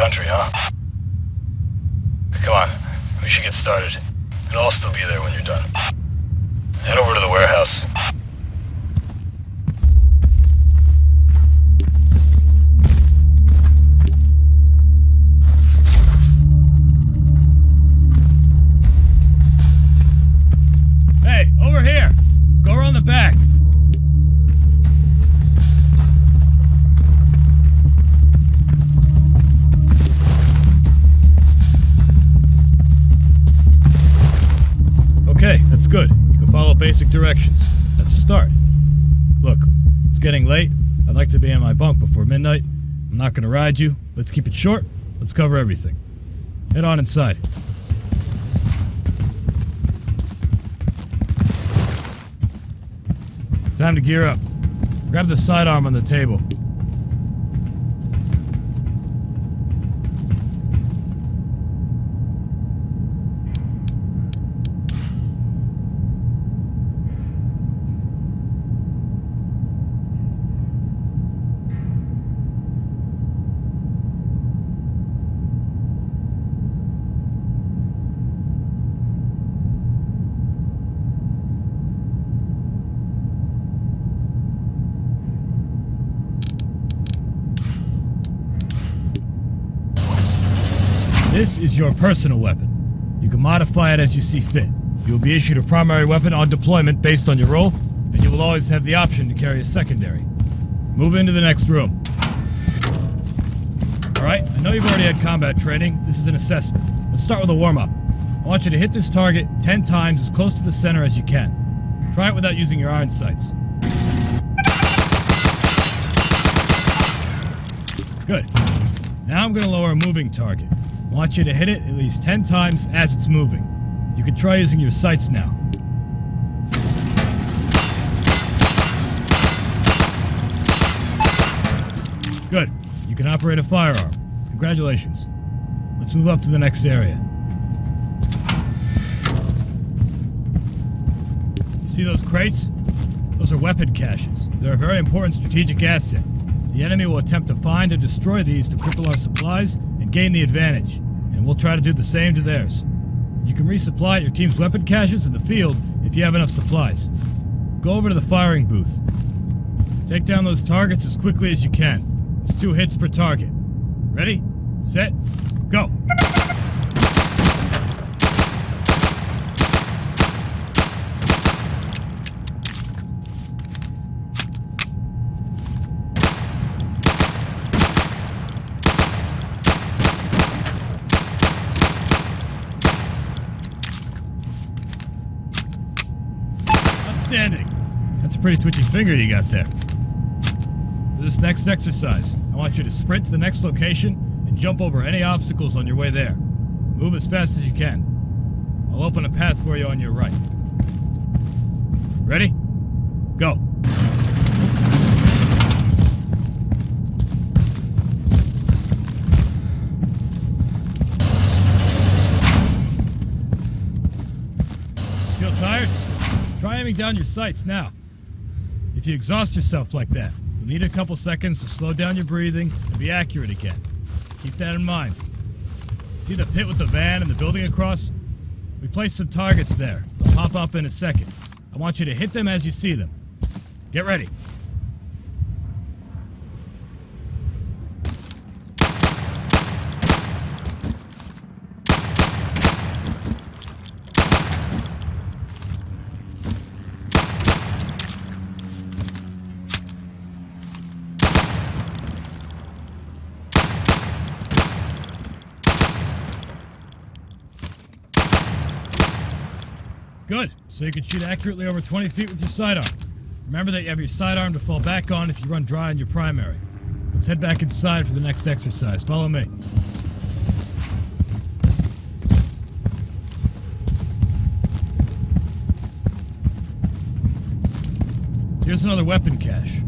country, huh? Come on, we should get started. And I'll still be there when you're done. Head over to the warehouse. Hey, over here! Go around the back. Okay, that's good. You can follow basic directions. That's a start. Look, it's getting late. I'd like to be in my bunk before midnight. I'm not gonna ride you. Let's keep it short. Let's cover everything. Head on inside. Time to gear up. Grab the sidearm on the table. This is your personal weapon. You can modify it as you see fit. You will be issued a primary weapon on deployment based on your role, and you will always have the option to carry a secondary. Move into the next room. Alright, I know you've already had combat training. This is an assessment. Let's start with a warm-up. I want you to hit this target 10 times as close to the center as you can. Try it without using your iron sights. Good. Now I'm going to lower a moving target. I want you to hit it at least 10 times as it's moving. You can try using your sights now. Good. You can operate a firearm. Congratulations. Let's move up to the next area. You see those crates? Those are weapon caches. They're a very important strategic asset. The enemy will attempt to find and destroy these to cripple our supplies and gain the advantage, and we'll try to do the same to theirs. You can resupply your team's weapon caches in the field if you have enough supplies. Go over to the firing booth. Take down those targets as quickly as you can. It's 2 hits per target. Ready? Set? Go! Outstanding. That's a pretty twitchy finger you got there. For this next exercise, I want you to sprint to the next location and jump over any obstacles on your way there. Move as fast as you can. I'll open a path for you on your right. Ready? Go. Feel tired? Try aiming down your sights now. If you exhaust yourself like that, you'll need a couple seconds to slow down your breathing and be accurate again. Keep that in mind. See the pit with the van and the building across? We placed some targets there. They'll pop up in a second. I want you to hit them as you see them. Get ready. Good. So you can shoot accurately over 20 feet with your sidearm. Remember that you have your sidearm to fall back on if you run dry on your primary. Let's head back inside for the next exercise. Follow me. Here's another weapon cache.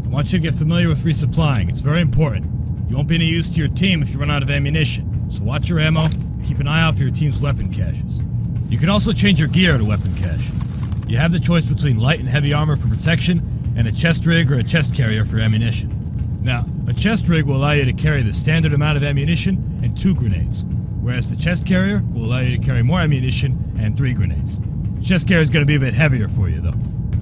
I want you to get familiar with resupplying. It's very important. You won't be any use to your team if you run out of ammunition. So watch your ammo. Keep an eye out for your team's weapon caches. You can also change your gear at a weapon cache. You have the choice between light and heavy armor for protection, and a chest rig or a chest carrier for ammunition. Now, a chest rig will allow you to carry the standard amount of ammunition and 2 grenades, whereas the chest carrier will allow you to carry more ammunition and 3 grenades. The chest carrier is going to be a bit heavier for you, though.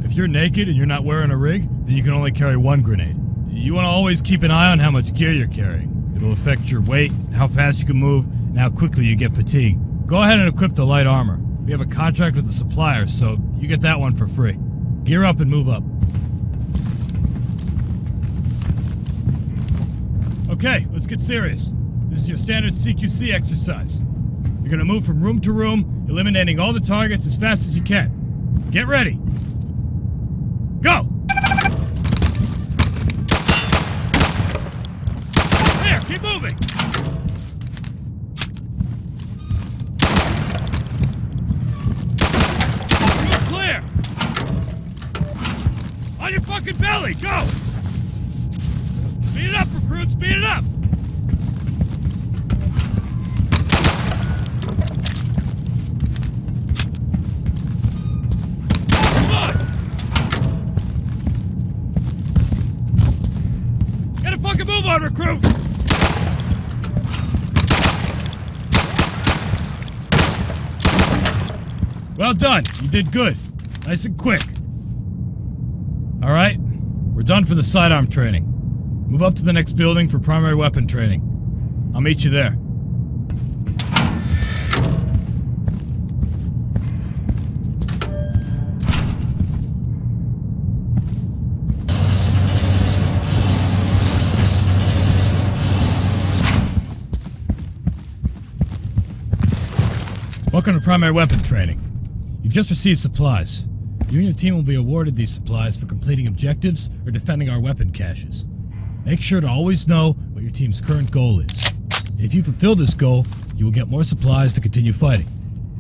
If you're naked and you're not wearing a rig, then you can only carry 1 grenade. You want to always keep an eye on how much gear you're carrying. It'll affect your weight, how fast you can move, and how quickly you get fatigued. Go ahead and equip the light armor. We have a contract with the supplier, so you get that one for free. Gear up and move up. Okay, let's get serious. This is your standard CQC exercise. You're gonna move from room to room, eliminating all the targets as fast as you can. Get ready. Go! There, keep moving! Room clear! On your fucking belly, go! Speed it up, recruit, speed it up! Come on! Get a fucking move on, recruit! Well done, you did good. Nice and quick. Alright, we're done for the sidearm training. Move up to the next building for primary weapon training. I'll meet you there. Welcome to primary weapon training. You've just received supplies. You and your team will be awarded these supplies for completing objectives or defending our weapon caches. Make sure to always know what your team's current goal is. If you fulfill this goal, you will get more supplies to continue fighting.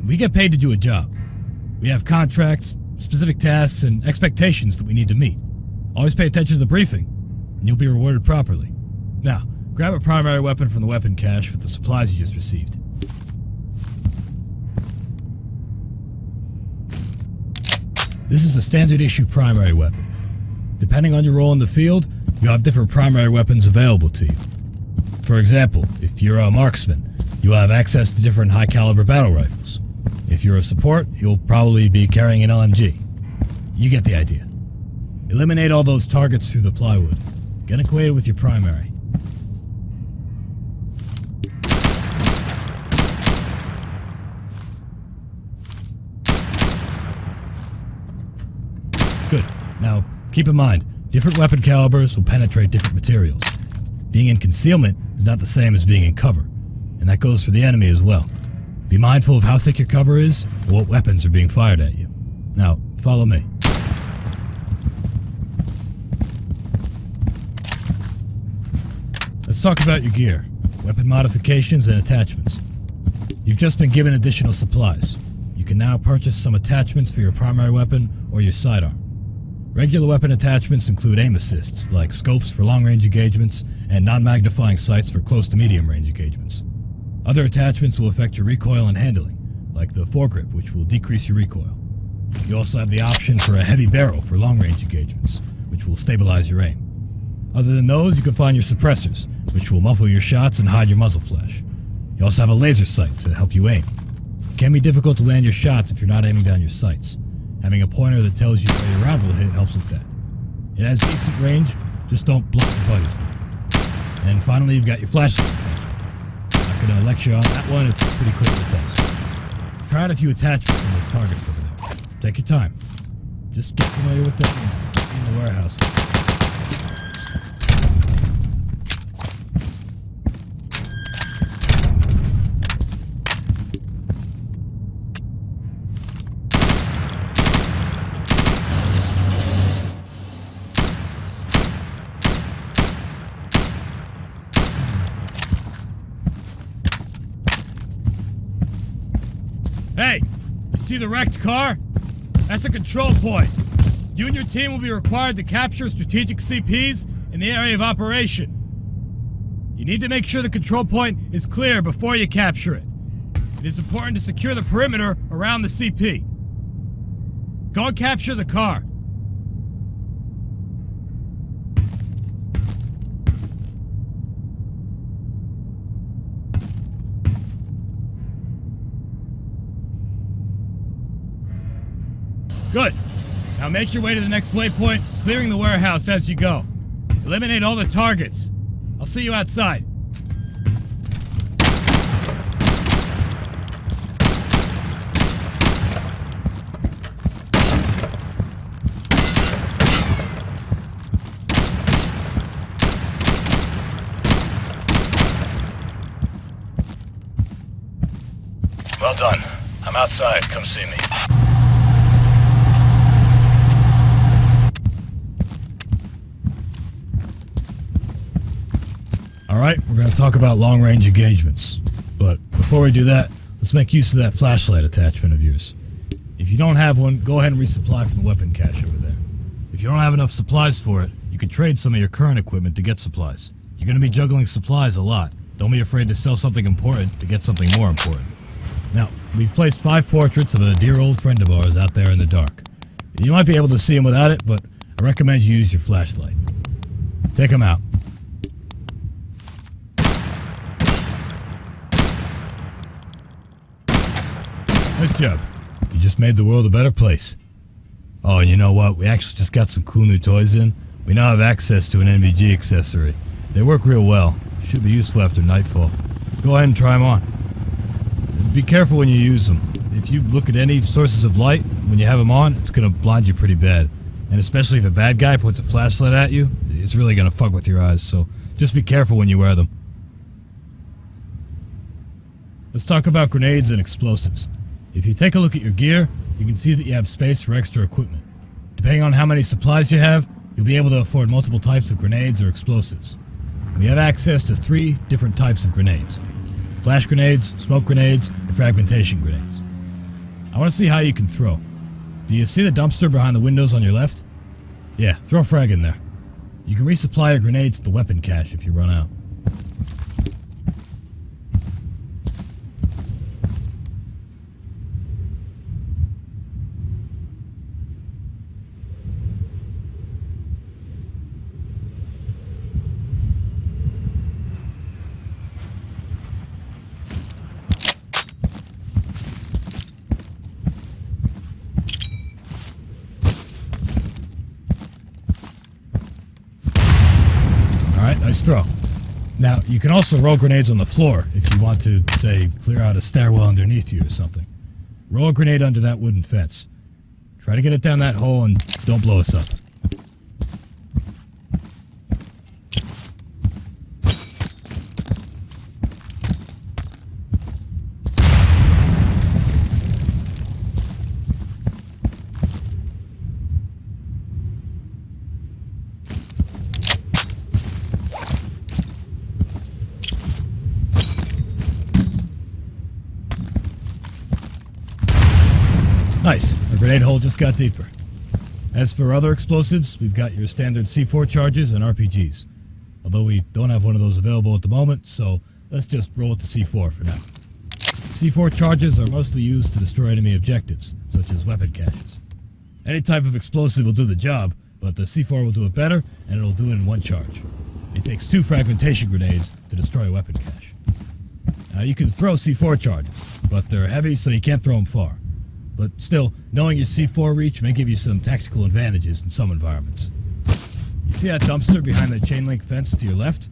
We get paid to do a job. We have contracts, specific tasks, and expectations that we need to meet. Always pay attention to the briefing, and you'll be rewarded properly. Now, grab a primary weapon from the weapon cache with the supplies you just received. This is a standard issue primary weapon. Depending on your role in the field, you'll have different primary weapons available to you. For example, if you're a marksman, you'll have access to different high-caliber battle rifles. If you're a support, you'll probably be carrying an LMG. You get the idea. Eliminate all those targets through the plywood. Get acquainted with your primary. Good. Now, keep in mind, different weapon calibers will penetrate different materials. Being in concealment is not the same as being in cover, and that goes for the enemy as well. Be mindful of how thick your cover is and what weapons are being fired at you. Now, follow me. Let's talk about your gear, weapon modifications, and attachments. You've just been given additional supplies. You can now purchase some attachments for your primary weapon or your sidearm. Regular weapon attachments include aim assists, like scopes for long-range engagements and non-magnifying sights for close to medium-range engagements. Other attachments will affect your recoil and handling, like the foregrip, which will decrease your recoil. You also have the option for a heavy barrel for long-range engagements, which will stabilize your aim. Other than those, you can find your suppressors, which will muffle your shots and hide your muzzle flash. You also have a laser sight to help you aim. It can be difficult to land your shots if you're not aiming down your sights. Having a pointer that tells you where your round will hit helps with that. It has decent range, just don't block your buddies. And finally, you've got your flashlight. I'm not going to lecture on that one, it's pretty clear what it does. Try out a few attachments on those targets over there. Take your time. Just get familiar with them in the warehouse. Hey, you see the wrecked car? That's a control point. You and your team will be required to capture strategic CPs in the area of operation. You need to make sure the control point is clear before you capture it. It is important to secure the perimeter around the CP. Go and capture the car. Good. Now make your way to the next waypoint, clearing the warehouse as you go. Eliminate all the targets. I'll see you outside. Well done. I'm outside. Come see me. Alright, we're going to talk about long-range engagements. But before we do that, let's make use of that flashlight attachment of yours. If you don't have one, go ahead and resupply from the weapon cache over there. If you don't have enough supplies for it, you can trade some of your current equipment to get supplies. You're going to be juggling supplies a lot. Don't be afraid to sell something important to get something more important. Now, we've placed 5 portraits of a dear old friend of ours out there in the dark. You might be able to see them without it, but I recommend you use your flashlight. Take them out. Nice job. You just made the world a better place. Oh, and you know what? We actually just got some cool new toys in. We now have access to an NVG accessory. They work real well. Should be useful after nightfall. Go ahead and try them on. Be careful when you use them. If you look at any sources of light, when you have them on, it's going to blind you pretty bad. And especially if a bad guy puts a flashlight at you, it's really going to fuck with your eyes. So just be careful when you wear them. Let's talk about grenades and explosives. If you take a look at your gear, you can see that you have space for extra equipment. Depending on how many supplies you have, you'll be able to afford multiple types of grenades or explosives. We have access to 3 different types of grenades. Flash grenades, smoke grenades, and fragmentation grenades. I want to see how you can throw. Do you see the dumpster behind the windows on your left? Yeah, throw a frag in there. You can resupply your grenades to the weapon cache if you run out. Nice throw. Now, you can also roll grenades on the floor if you want to, say, clear out a stairwell underneath you or something. Roll a grenade under that wooden fence. Try to get it down that hole and don't blow us up. Nice. Our grenade hole just got deeper. As for other explosives, we've got your standard C4 charges and RPGs. Although we don't have one of those available at the moment, so let's just roll with the C4 for now. C4 charges are mostly used to destroy enemy objectives, such as weapon caches. Any type of explosive will do the job, but the C4 will do it better, and it'll do it in one charge. It takes 2 fragmentation grenades to destroy a weapon cache. Now, you can throw C4 charges, but they're heavy, so you can't throw them far. But still, knowing your C4 reach may give you some tactical advantages in some environments. You see that dumpster behind the chain link fence to your left?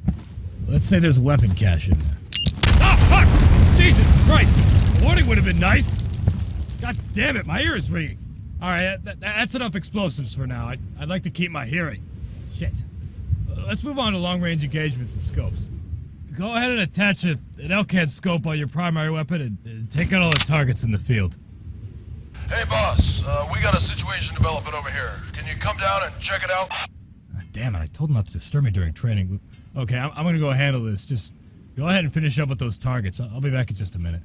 Let's say there's a weapon cache in there. Ah, fuck! Jesus Christ! A warning would have been nice! God damn it, my ear is ringing. Alright, that's enough explosives for now. I'd like to keep my hearing. Shit. Let's move on to long-range engagements and scopes. Go ahead and attach an LCAD scope on your primary weapon and take out all the targets in the field. Hey boss, we got a situation developing over here. Can you come down and check it out? Damn it, I told him not to disturb me during training. Okay, I'm gonna go handle this. Just go ahead and finish up with those targets. I'll be back in just a minute.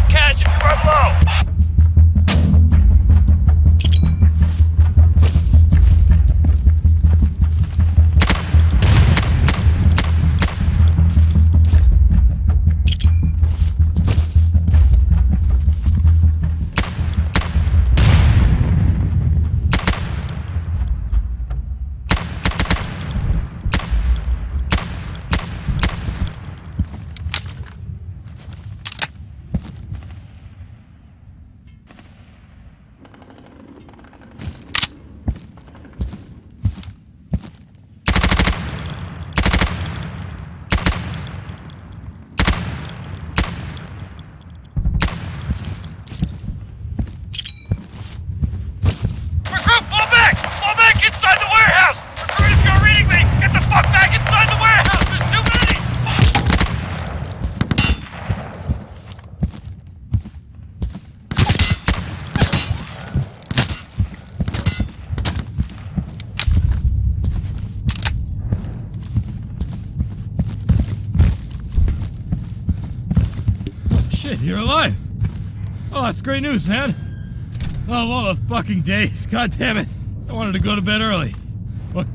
catch if you run low! Shit, you're alive! Oh, that's great news, man! Oh, what a fucking days. God damn it. I wanted to go to bed early. Look,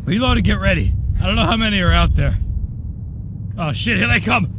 reload and get ready. I don't know how many are out there. Oh shit, here they come!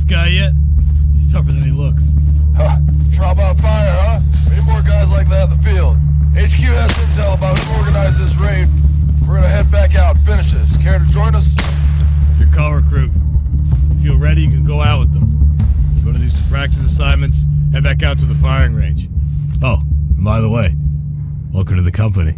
Guy yet? He's tougher than he looks. Huh. Trial by fire, huh? We need more guys like that in the field. HQ has intel about who organized this raid. We're gonna head back out and finish this. Care to join us? Your call, recruit. If you feel ready, you can go out with them. If you want to do some practice assignments, head back out to the firing range. Oh, and by the way, welcome to the company.